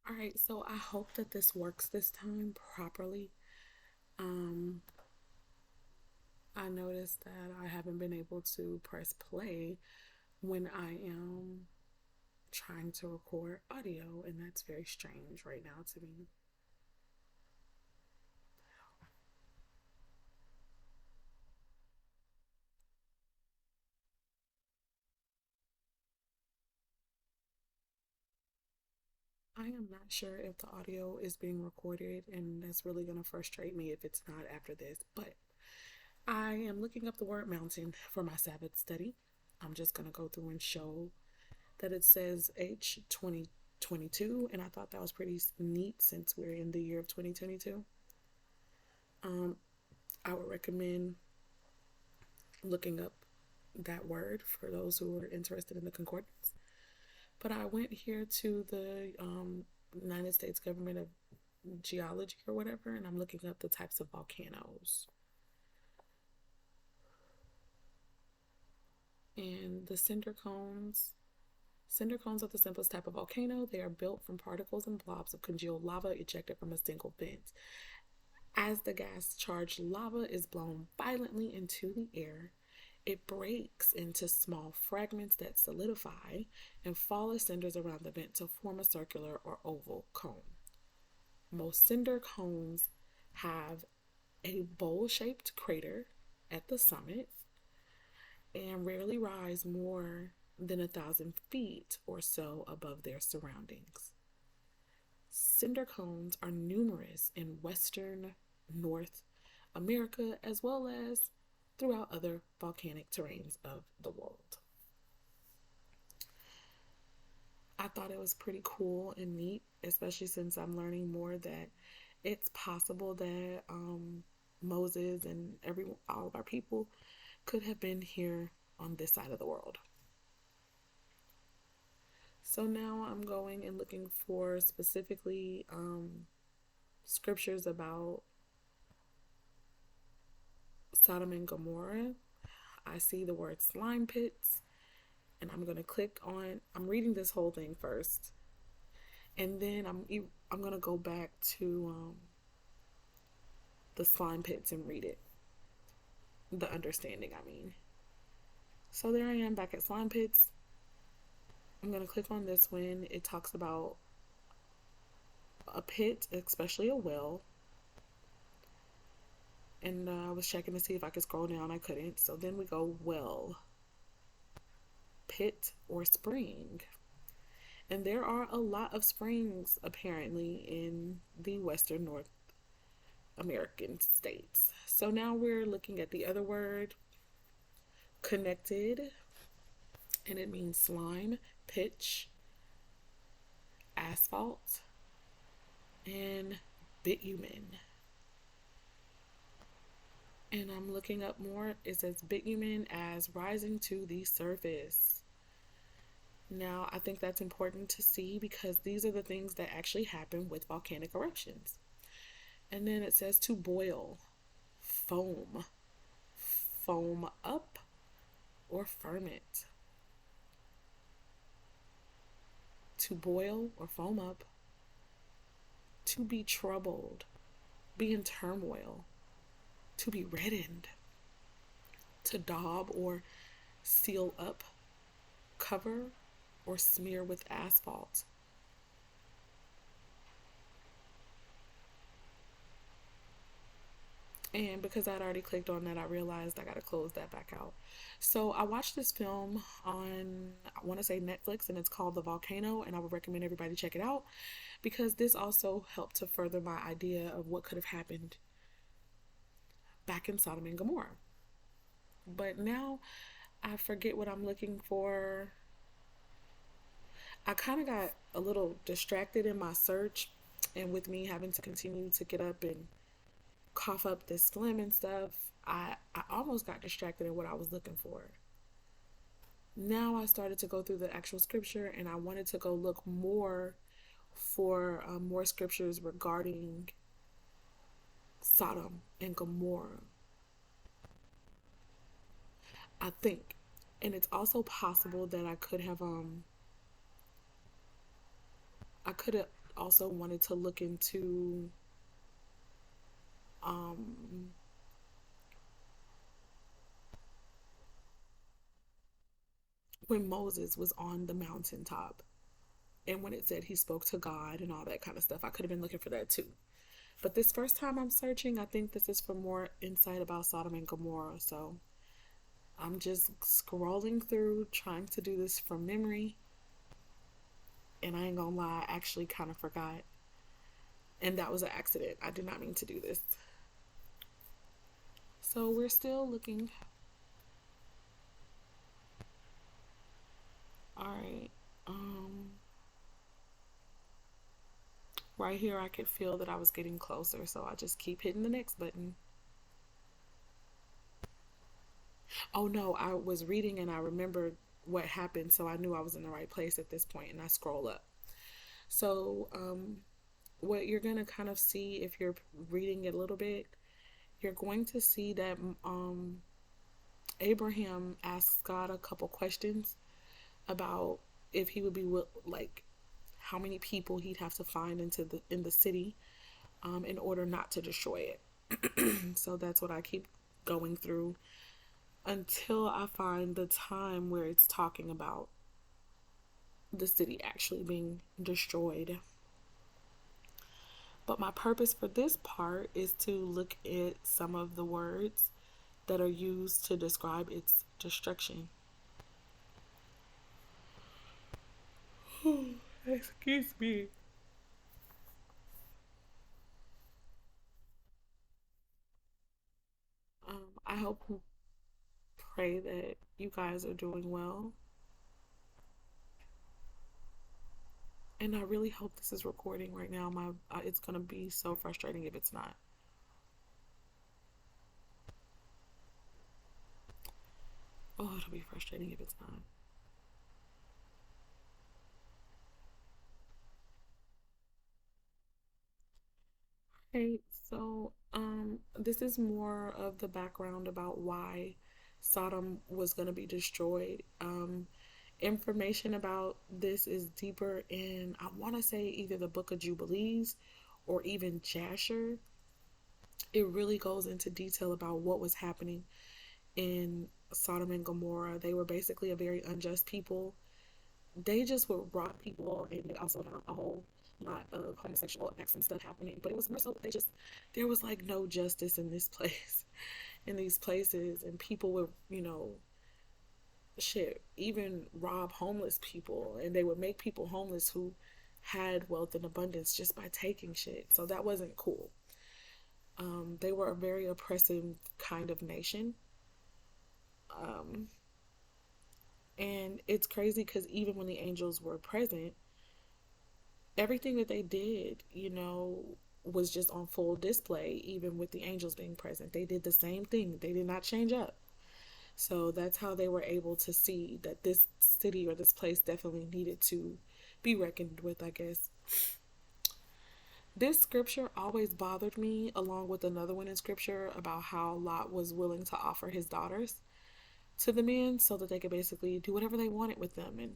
All right, so I hope that this works this time properly. Um, I noticed that I haven't been able to press play when I am trying to record audio, and that's very strange right now to me. I am not sure if the audio is being recorded, and that's really going to frustrate me if it's not after this. But I am looking up the word mountain for my Sabbath study. I'm just going to go through and show that it says H 2022, and I thought that was pretty neat since we're in the year of 2022. Um, I would recommend looking up that word for those who are interested in the concordance. But I went here to the United States Government of Geology or whatever, and I'm looking up the types of volcanoes. And the cinder cones are the simplest type of volcano. They are built from particles and blobs of congealed lava ejected from a single vent. As the gas charged lava is blown violently into the air, it breaks into small fragments that solidify and fall as cinders around the vent to form a circular or oval cone. Most cinder cones have a bowl shaped crater at the summit and rarely rise more than 1,000 feet or so above their surroundings. Cinder cones are numerous in western North America as well as throughout other volcanic terrains of the world. I thought it was pretty cool and neat, especially since I'm learning more that it's possible that Moses and all of our people could have been here on this side of the world. So now I'm going and looking for specifically scriptures about Sodom and Gomorrah. I see the word slime pits, and I'm going to click on, I'm reading this whole thing first, and then I'm going to go back to the slime pits and read it. The understanding, I mean. So there I am back at slime pits. I'm going to click on this one. It talks about a pit, especially a well. And I was checking to see if I could scroll down. I couldn't. So then we go well, pit, or spring. And there are a lot of springs apparently in the Western North American states. So now we're looking at the other word, connected, and it means slime, pitch, asphalt, and bitumen. And I'm looking up more. It says bitumen as rising to the surface. Now, I think that's important to see because these are the things that actually happen with volcanic eruptions. And then it says to boil, foam, foam up, or ferment. To boil or foam up, to be troubled, be in turmoil, to be reddened, to daub or seal up, cover, or smear with asphalt. And because I'd already clicked on that, I realized I got to close that back out. So I watched this film on, I want to say Netflix, and it's called The Volcano, and I would recommend everybody check it out because this also helped to further my idea of what could have happened back in Sodom and Gomorrah. But now I forget what I'm looking for. I kind of got a little distracted in my search, and with me having to continue to get up and cough up this phlegm and stuff, I almost got distracted in what I was looking for. Now I started to go through the actual scripture, and I wanted to go look more for more scriptures regarding Sodom and Gomorrah. I think, and it's also possible that I could have also wanted to look into um, when Moses was on the mountaintop and when it said he spoke to God and all that kind of stuff. I could have been looking for that too. But this first time I'm searching, I think this is for more insight about Sodom and Gomorrah. So I'm just scrolling through, trying to do this from memory. And I ain't gonna lie, I actually kind of forgot. And that was an accident. I did not mean to do this. So we're still looking. All right. Right here, I could feel that I was getting closer. So I just keep hitting the next button. Oh no, I was reading and I remembered what happened. So I knew I was in the right place at this point, and I scroll up. So, what you're going to kind of see if you're reading it a little bit, you're going to see that Abraham asks God a couple questions about if he would be like how many people he'd have to find in the city in order not to destroy it. So that's what I keep going through until I find the time where it's talking about the city actually being destroyed. But my purpose for this part is to look at some of the words that are used to describe its destruction. Excuse me. I hope and pray that you guys are doing well. And I really hope this is recording right now. It's gonna be so frustrating if it's not. Oh, it'll be frustrating if it's not. Okay, so this is more of the background about why Sodom was gonna be destroyed. Information about this is deeper in, I want to say, either the Book of Jubilees or even Jasher. It really goes into detail about what was happening in Sodom and Gomorrah. They were basically a very unjust people. They just would rob people, and they also had a whole lot of homosexual acts and stuff happening. But it was more so that there was like no justice in this place, in these places, and people would, shit, even rob homeless people, and they would make people homeless who had wealth and abundance just by taking shit. So that wasn't cool. They were a very oppressive kind of nation. Um, and it's crazy because even when the angels were present, everything that they did, was just on full display, even with the angels being present. They did the same thing, they did not change up. So that's how they were able to see that this city or this place definitely needed to be reckoned with, I guess. This scripture always bothered me, along with another one in scripture about how Lot was willing to offer his daughters to the men so that they could basically do whatever they wanted with them. And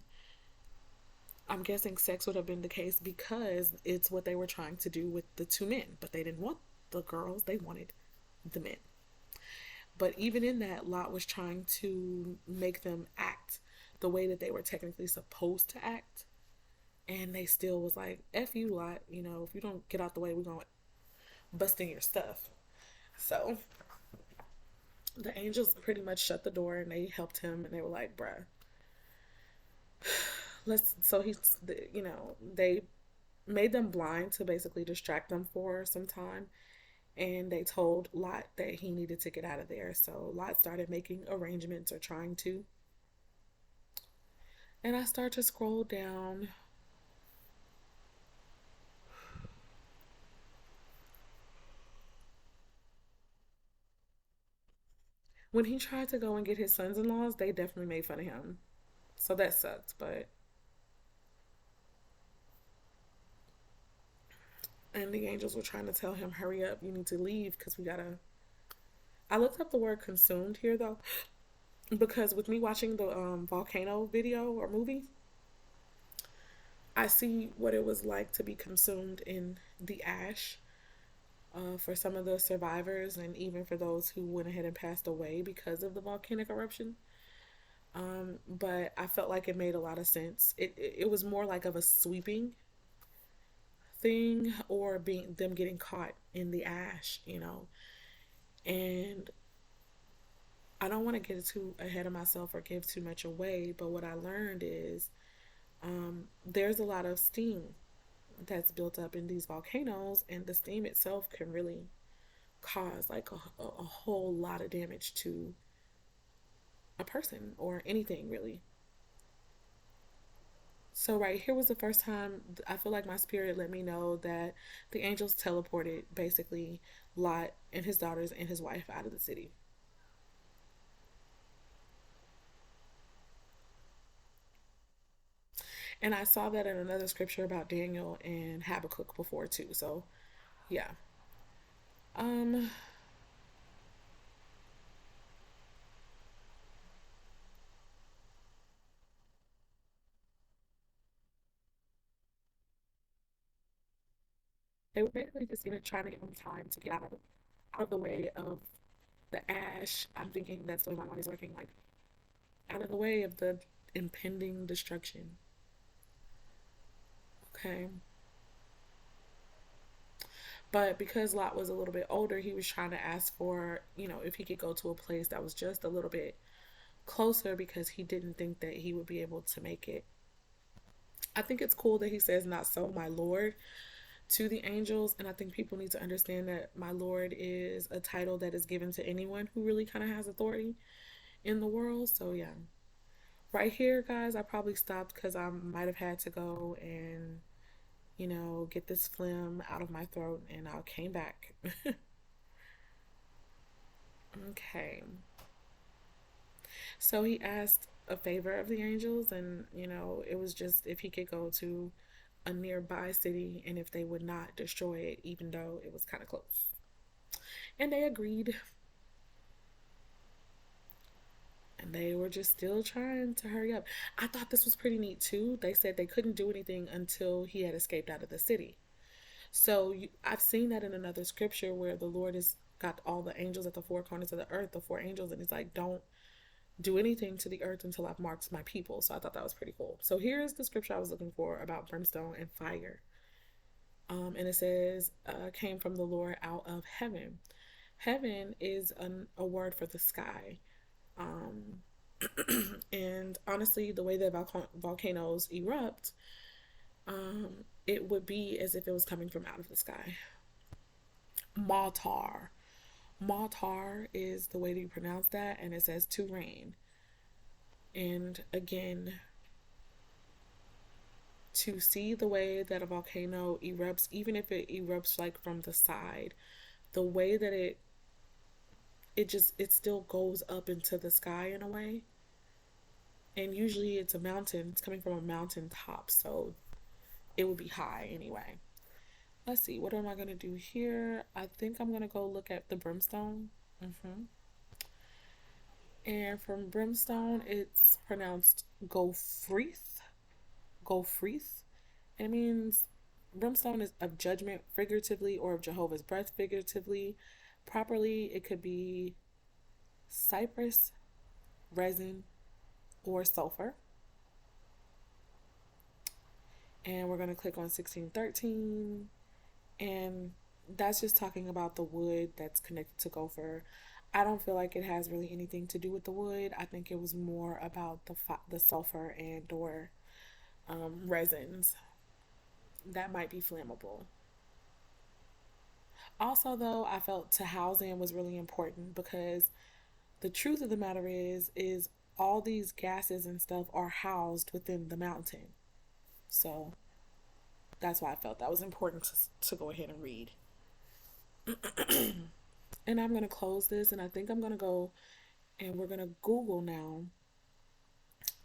I'm guessing sex would have been the case because it's what they were trying to do with the two men. But they didn't want the girls, they wanted the men. But even in that, Lot was trying to make them act the way that they were technically supposed to act. And they still was like, F you, Lot. If you don't get out the way, we're going to bust in your stuff. So the angels pretty much shut the door and they helped him. And they were like, bruh, so they made them blind to basically distract them for some time. And they told Lot that he needed to get out of there. So Lot started making arrangements or trying to. And I start to scroll down. When he tried to go and get his sons-in-laws, they definitely made fun of him. So that sucked, but and the angels were trying to tell him, hurry up, you need to leave because we gotta. I looked up the word consumed here though, because with me watching the Volcano video or movie, I see what it was like to be consumed in the ash, for some of the survivors and even for those who went ahead and passed away because of the volcanic eruption. But I felt like it made a lot of sense. It was more like of a sweeping thing, or being them getting caught in the ash, And I don't want to get too ahead of myself or give too much away, but what I learned is, there's a lot of steam that's built up in these volcanoes, and the steam itself can really cause like a whole lot of damage to a person or anything really. So right here was the first time I feel like my spirit let me know that the angels teleported basically Lot and his daughters and his wife out of the city. And I saw that in another scripture about Daniel and Habakkuk before too. So yeah. Um they were basically just trying to give them time to get out of the way of the ash. I'm thinking that's the way my mind is working, like out of the way of the impending destruction. Okay. But because Lot was a little bit older, he was trying to ask for, if he could go to a place that was just a little bit closer because he didn't think that he would be able to make it. I think it's cool that he says, "Not so, my Lord," to the angels. And I think people need to understand that my Lord is a title that is given to anyone who really kind of has authority in the world. So, yeah. Right here, guys, I probably stopped because I might have had to go and, get this phlegm out of my throat, and I came back. Okay. So he asked a favor of the angels, and it was just if he could go to a nearby city and if they would not destroy it, even though it was kind of close. And they agreed, and they were just still trying to hurry up. I thought this was pretty neat too. They said they couldn't do anything until he had escaped out of the city. So I've seen that in another scripture where the Lord has got all the angels at the four corners of the earth, the four angels, and he's like, don't do anything to the earth until I've marked my people. So I thought that was pretty cool. So here's the scripture I was looking for about brimstone and fire. And it says, came from the Lord out of heaven. Heaven is a word for the sky. Um, and honestly, the way that volcanoes erupt, it would be as if it was coming from out of the sky. Maltar. Maltar is the way that you pronounce that, and it says to rain. And again, to see the way that a volcano erupts, even if it erupts like from the side, the way that it still goes up into the sky in a way. And usually it's a mountain, it's coming from a mountain top, so it would be high anyway. Let's see, what am I gonna do here? I think I'm gonna go look at the brimstone. hmm And from brimstone, it's pronounced gofrith. Gofrith. And it means brimstone is of judgment figuratively, or of Jehovah's breath figuratively. Properly, it could be cypress, resin, or sulfur. And we're going to click on 1613. And that's just talking about the wood that's connected to gopher. I don't feel like it has really anything to do with the wood. I think it was more about the sulfur and or resins that might be flammable. Also, though, I felt to house in was really important because the truth of the matter is all these gases and stuff are housed within the mountain. So that's why I felt that was important to go ahead and read. And I'm going to close this, and I think I'm going to go and we're going to Google now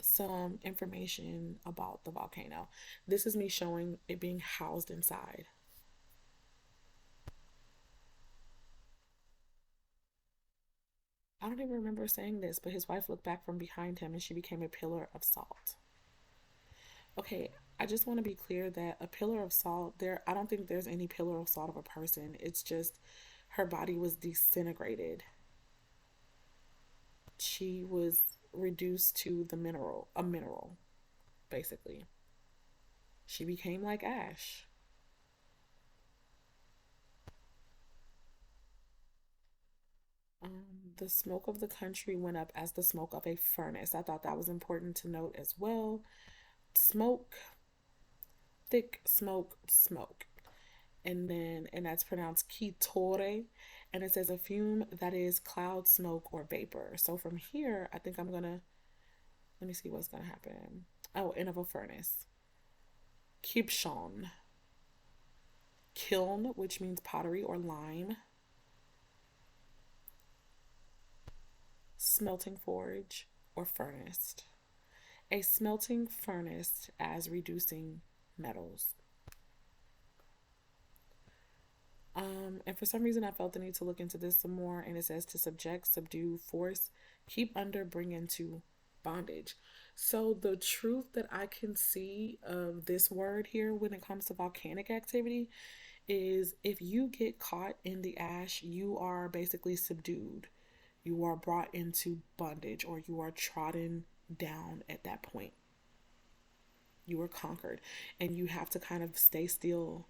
some information about the volcano. This is me showing it being housed inside. I don't even remember saying this, but his wife looked back from behind him and she became a pillar of salt. Okay, I just want to be clear that a pillar of salt, there, I don't think there's any pillar of salt of a person. It's just her body was disintegrated. She was reduced to a mineral, basically. She became like ash. The smoke of the country went up as the smoke of a furnace. I thought that was important to note as well. Smoke, thick smoke, smoke. And that's pronounced kitore. And it says a fume that is cloud, smoke, or vapor. So from here, I think I'm gonna, let me see what's gonna happen. Oh, end of a furnace. Kipshon, kiln, which means pottery or lime. Smelting forge or furnace. A smelting furnace as reducing metals. And for some reason, I felt the need to look into this some more. And it says to subject, subdue, force, keep under, bring into bondage. So, the truth that I can see of this word here when it comes to volcanic activity is if you get caught in the ash, you are basically subdued. You are brought into bondage or you are trodden down at that point. You are conquered and you have to kind of stay still,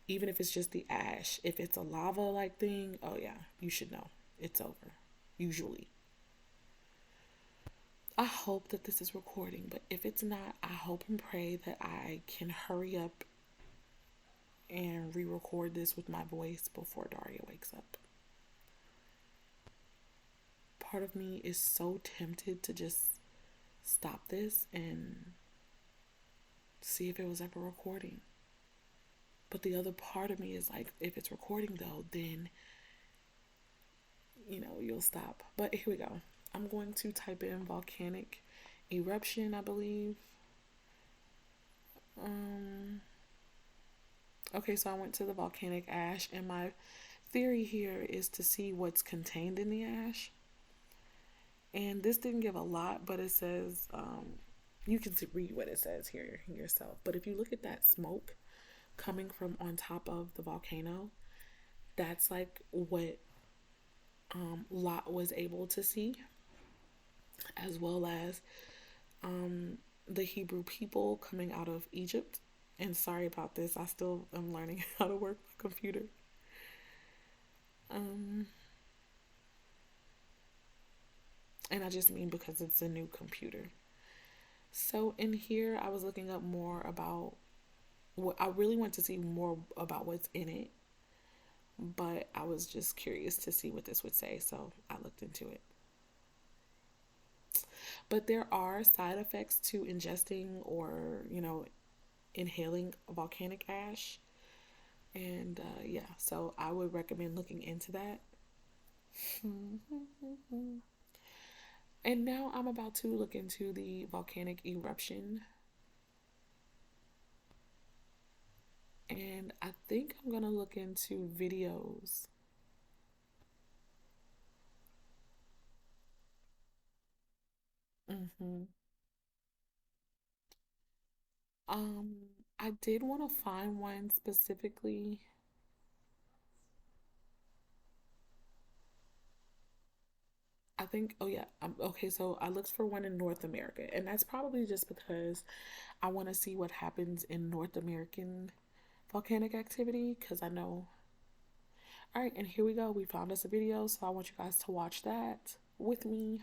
even if it's just the ash. If it's a lava like thing, oh yeah, you should know it's over, usually. I hope that this is recording, but if it's not, I hope and pray that I can hurry up and re record this with my voice before Daria wakes up. Part of me is so tempted to just stop this and see if it was ever recording. But the other part of me is like, if it's recording though, then, you'll stop. But here we go. I'm going to type in volcanic eruption, I believe. Okay, so I went to the volcanic ash, and my theory here is to see what's contained in the ash. And this didn't give a lot, but it says, you can read what it says here yourself. But if you look at that smoke coming from on top of the volcano, that's like what Lot was able to see, as well as the Hebrew people coming out of Egypt. And sorry about this, I still am learning how to work my computer. Um, and I just mean because it's a new computer. So in here, I was looking up more about what I really want to see more about what's in it, but I was just curious to see what this would say, so I looked into it. But there are side effects to ingesting or, inhaling volcanic ash. And yeah, so I would recommend looking into that. And now I'm about to look into the volcanic eruption. And I think I'm going to look into videos. Mm-hmm. Um, I did want to find one specifically. I think, oh yeah, okay. So I looked for one in North America, and that's probably just because I want to see what happens in North American volcanic activity because I know. All right, and here we go. We found us a video, so I want you guys to watch that with me.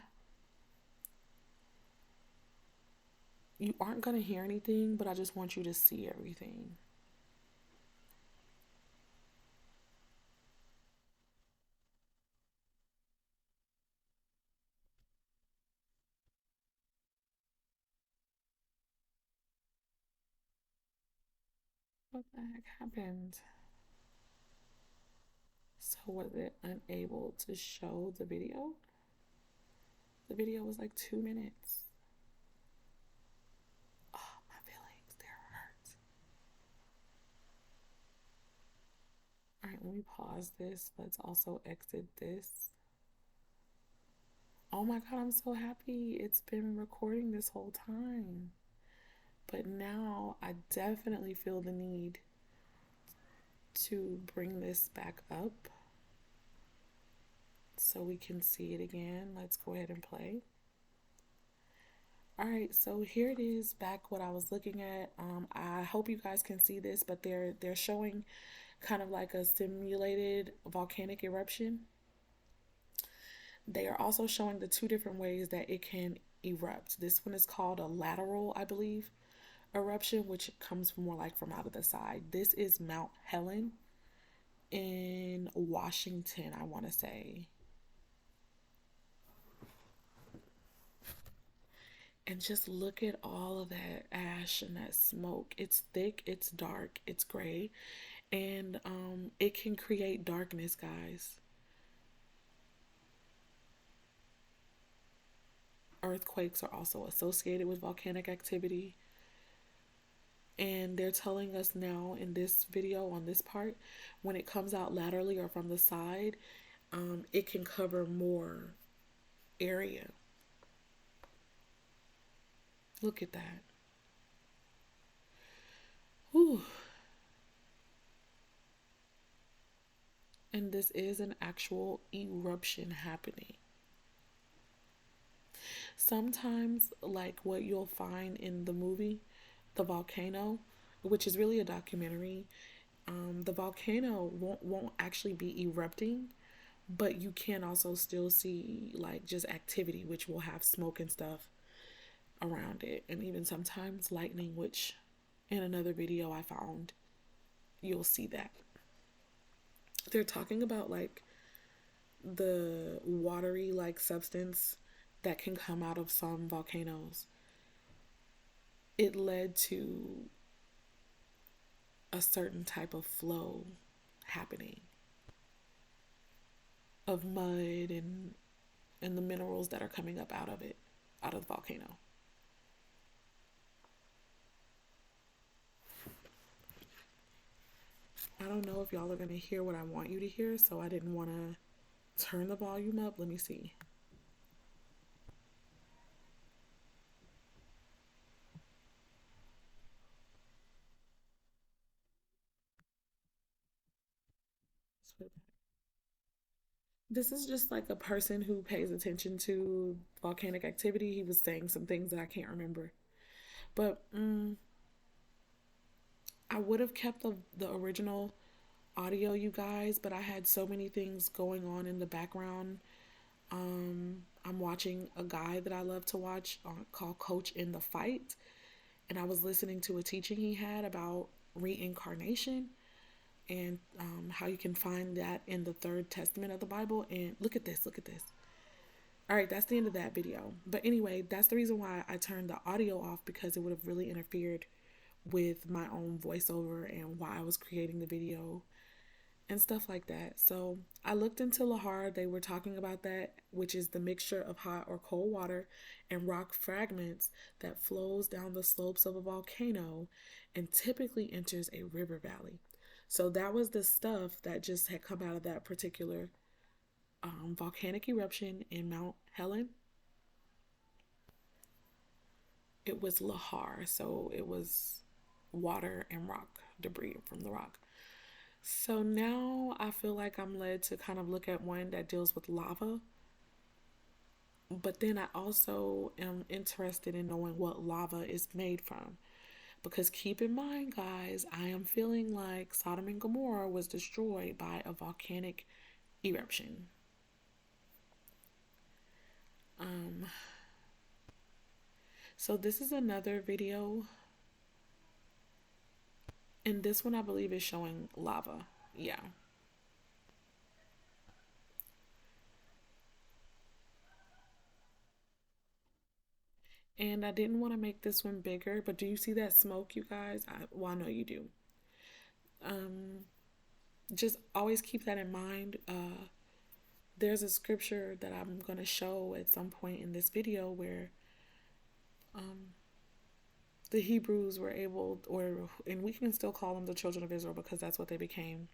You aren't going to hear anything, but I just want you to see everything. What the heck happened? So was it unable to show the video? The video was like 2 minutes. Oh, my feelings, they're hurt. All right, let me pause this. Let's also exit this. Oh my God, I'm so happy. It's been recording this whole time. But now I definitely feel the need to bring this back up so we can see it again. Let's go ahead and play. All right, so here it is back what I was looking at. I hope you guys can see this, but they're showing kind of like a simulated volcanic eruption. They are also showing the two different ways that it can erupt. This one is called a lateral, I believe, eruption, which comes more like from out of the side. This is Mount Helen in Washington, I want to say. And just look at all of that ash and that smoke. It's thick, it's dark, it's gray, and it can create darkness, guys. Earthquakes are also associated with volcanic activity. And they're telling us now in this video on this part, when it comes out laterally or from the side, it can cover more area. Look at that. Whew. And this is an actual eruption happening. Sometimes, like what you'll find in the movie, The Volcano, which is really a documentary, the volcano won't actually be erupting, but you can also still see like just activity, which will have smoke and stuff around it, and even sometimes lightning, which in another video I found, you'll see that. They're talking about like the watery like substance that can come out of some volcanoes. It led to a certain type of flow happening of mud and the minerals that are coming up out of it, out of the volcano. I don't know if y'all are going to hear what I want you to hear, so I didn't want to turn the volume up. Let me see. Let's put it back. This is just like a person who pays attention to volcanic activity. He was saying some things that I can't remember. But I would have kept the original audio, you guys, but I had so many things going on in the background. I'm watching a guy that I love to watch called Coach in the Fight, and I was listening to a teaching he had about reincarnation and how you can find that in the Third Testament of the Bible. And look at this, look at this. All right, that's the end of that video. But anyway, that's the reason why I turned the audio off, because it would have really interfered with my own voiceover and why I was creating the video and stuff like that. So I looked into lahar. They were talking about that, which is the mixture of hot or cold water and rock fragments that flows down the slopes of a volcano and typically enters a river valley. So that was the stuff that just had come out of that particular volcanic eruption in Mount Helen. It was lahar, so it was water and rock debris from the rock. So now I feel like I'm led to kind of look at one that deals with lava. But then I also am interested in knowing what lava is made from. Because keep in mind, guys, I am feeling like Sodom and Gomorrah was destroyed by a volcanic eruption. So this is another video. And this one I believe is showing lava. Yeah. And I didn't want to make this one bigger, but do you see that smoke, you guys? Well, I know you do. Just always keep that in mind. There's a scripture that I'm going to show at some point in this video where the Hebrews were able, and we can still call them the children of Israel because that's what they became.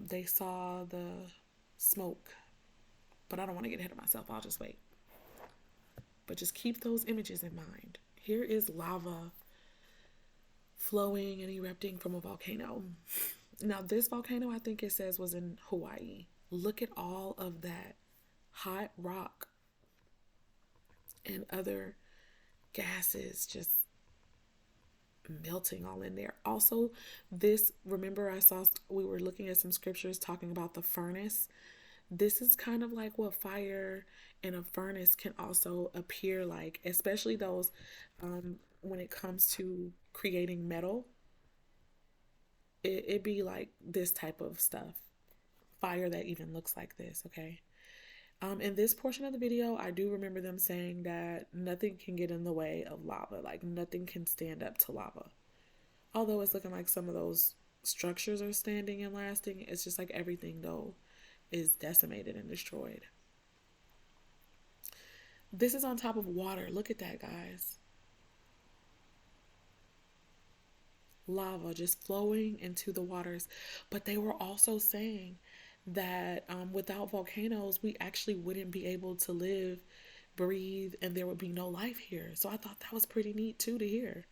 They saw the smoke, but I don't want to get ahead of myself. I'll just wait. But just keep those images in mind. Here is lava flowing and erupting from a volcano. Now, this volcano, I think it says, was in Hawaii. Look at all of that hot rock and other gases just melting all in there. Also, this, remember, we were looking at some scriptures talking about the furnace. This is kind of like what fire in a furnace can also appear like, especially those when it comes to creating metal. It be like this type of stuff. Fire that even looks like this, okay? In this portion of the video, I do remember them saying that nothing can get in the way of lava. Like, nothing can stand up to lava. Although it's looking like some of those structures are standing and lasting, it's just like everything, though, is decimated and destroyed. This is on top of water. Look at that, guys. Lava just flowing into the waters. But they were also saying that without volcanoes, we actually wouldn't be able to live, breathe, and there would be no life here. So I thought that was pretty neat too to hear.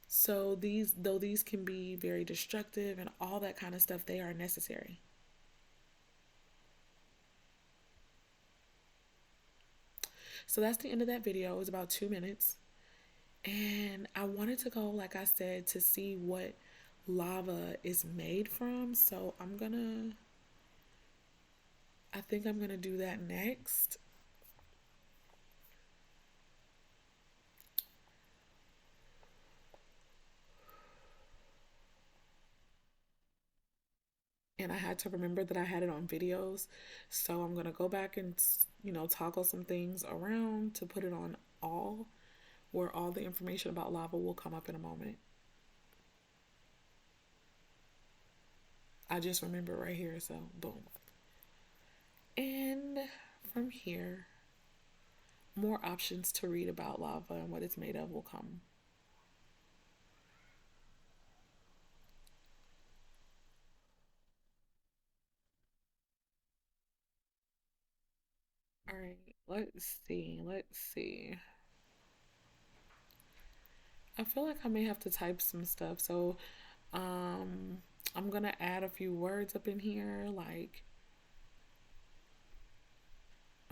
So though these can be very destructive and all that kind of stuff, they are necessary. So that's the end of that video. It was about 2 minutes. And I wanted to go, like I said, to see what lava is made from. So I think I'm gonna do that next. And I had to remember that I had it on videos. So I'm gonna go back and, toggle some things around to put it on all, where all the information about lava will come up in a moment. I just remember right here, so boom. And from here, more options to read about lava and what it's made of will come. All right, let's see. I feel like I may have to type some stuff, so I'm gonna add a few words up in here, like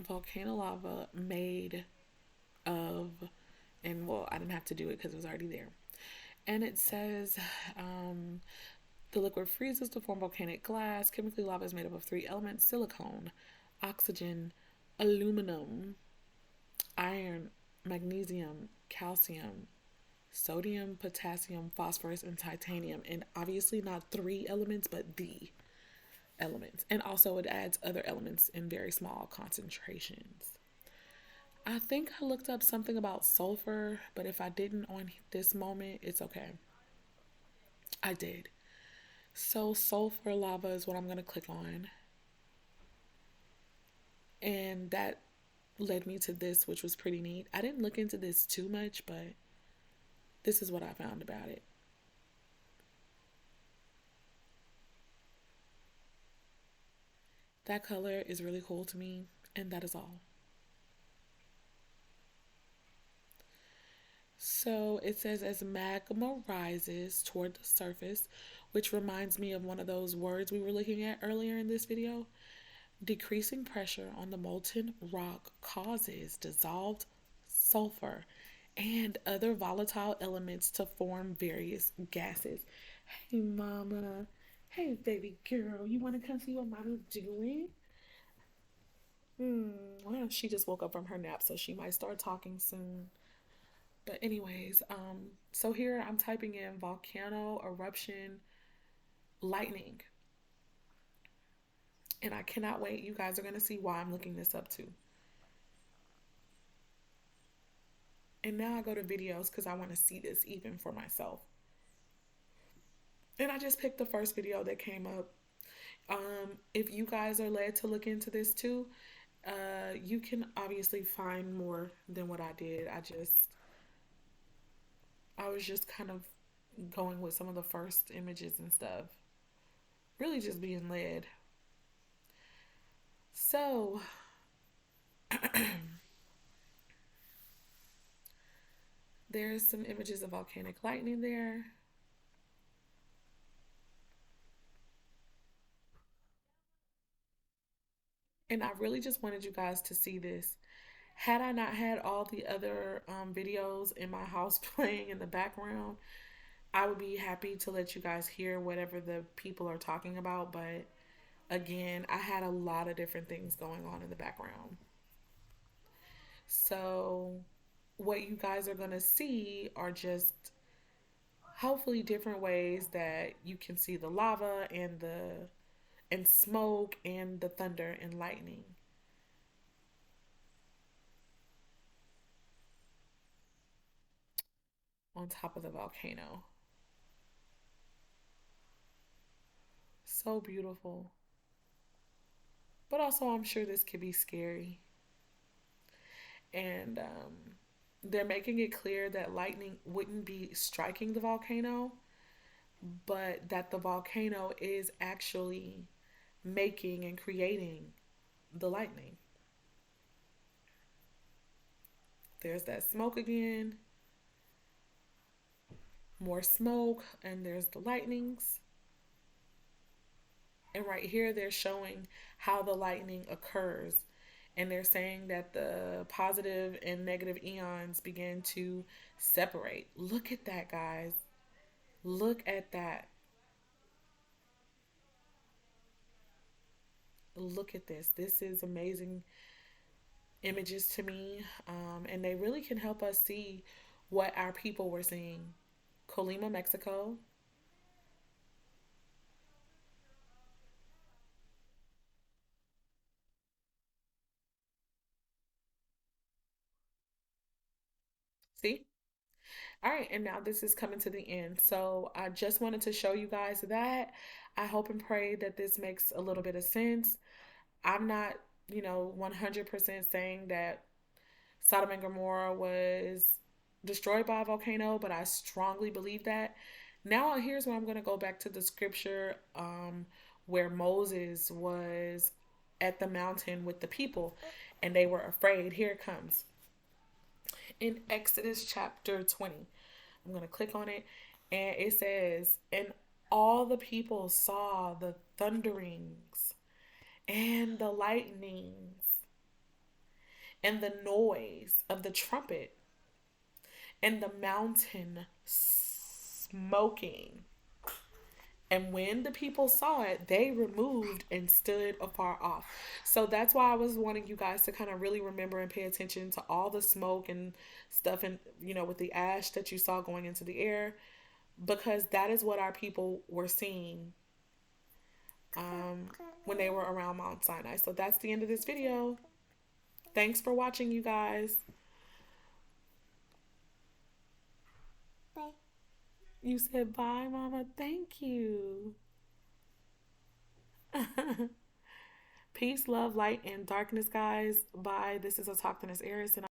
volcano lava made of, and well, I didn't have to do it because it was already there. And it says the liquid freezes to form volcanic glass. Chemically, lava is made up of 3 elements: silicone, oxygen, aluminum, iron, magnesium, calcium, sodium, potassium, phosphorus, and titanium. And obviously not 3 elements, but the elements. And also it adds other elements in very small concentrations. I think I looked up something about sulfur, but if I didn't on this moment, it's okay. I did. So sulfur lava is what I'm going to click on. And that led me to this, which was pretty neat. I didn't look into this too much, but this is what I found about it. That color is really cool to me, and that is all. So it says, as magma rises toward the surface, which reminds me of one of those words we were looking at earlier in this video, decreasing pressure on the molten rock causes dissolved sulfur and other volatile elements to form various gases. Hey, mama. Hey, baby girl. You want to come see what mommy's doing? Well, she just woke up from her nap, so she might start talking soon. But anyways, so here I'm typing in volcano eruption lightning. And I cannot wait. You guys are going to see why I'm looking this up too. And now I go to videos because I want to see this even for myself. And I just picked the first video that came up. If you guys are led to look into this too, you can obviously find more than what I did. I was just kind of going with some of the first images and stuff. Really just being led. So, There's some images of volcanic lightning there. And I really just wanted you guys to see this. Had I not had all the other videos in my house playing in the background, I would be happy to let you guys hear whatever the people are talking about. But again, I had a lot of different things going on in the background. So, what you guys are going to see are just hopefully different ways that you can see the lava and smoke and the thunder and lightning on top of the volcano. So beautiful. But also, I'm sure this could be scary. And they're making it clear that lightning wouldn't be striking the volcano, but that the volcano is actually making and creating the lightning. There's that smoke again, more smoke, and there's the lightnings. And right here, they're showing how the lightning occurs. And they're saying that the positive and negative eons begin to separate. Look at that, guys. Look at that. Look at this. This is amazing images to me. And they really can help us see what our people were seeing. Colima, Mexico. See? All right, and now this is coming to the end. So I just wanted to show you guys that. I hope and pray that this makes a little bit of sense. I'm not, 100% saying that Sodom and Gomorrah was destroyed by a volcano, but I strongly believe that. Now, here's where I'm going to go back to the scripture where Moses was at the mountain with the people and they were afraid. Here it comes. In Exodus chapter 20, I'm going to click on it and it says, "And all the people saw the thunderings and the lightnings and the noise of the trumpet and the mountain smoking. And when the people saw it, they removed and stood afar off." So that's why I was wanting you guys to kind of really remember and pay attention to all the smoke and stuff and, with the ash that you saw going into the air, because that is what our people were seeing when they were around Mount Sinai. So that's the end of this video. Thanks for watching, you guys. Bye. You said bye, Mama. Thank you. Peace, love, light, and darkness, guys. Bye. This is a Talk to Miss Eris, and